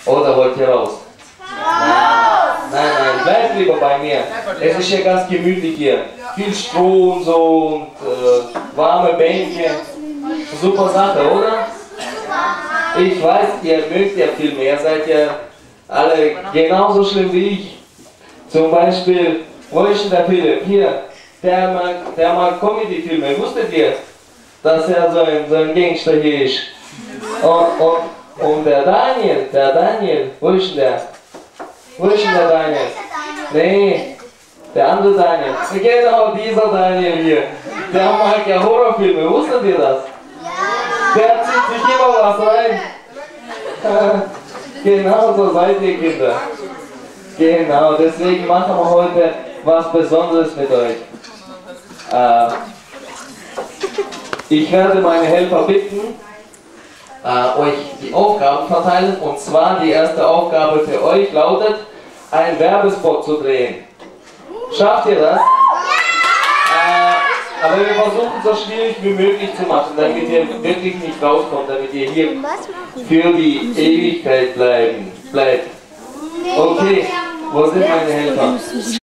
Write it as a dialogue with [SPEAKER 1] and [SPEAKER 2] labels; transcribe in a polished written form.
[SPEAKER 1] Oder wollt ihr raus? Nein, bleibt lieber bei mir. Es ist ja ganz gemütlich hier. Viel Stroh und so und warme Bänke. Super Sache, oder? Ich weiß, ihr mögt ja viel mehr, seid ja alle genauso schlimm wie ich. Zum Beispiel, wo ist denn der Philipp? Hier, der mag Comedy-Filme. Wusstet ihr, dass er so ein Gangster hier ist? Und der Daniel, wo ist denn der? Wo ist denn der Daniel? Nee, der andere Daniel. Genau, dieser Daniel hier. Der mag ja Horrorfilme, wusstet ihr das? Der zieht sich immer was rein. Genau so seid ihr Kinder. Genau, deswegen machen wir heute was Besonderes mit euch. Ich werde meine Helfer bitten, euch die Aufgaben verteilen. Und zwar die erste Aufgabe für euch lautet, einen Werbespot zu drehen. Schafft ihr das? Aber wir versuchen es so schwierig wie möglich zu machen, damit ihr wirklich nicht rauskommt, damit ihr hier für die Ewigkeit bleibt. Okay, wo sind meine Helfer?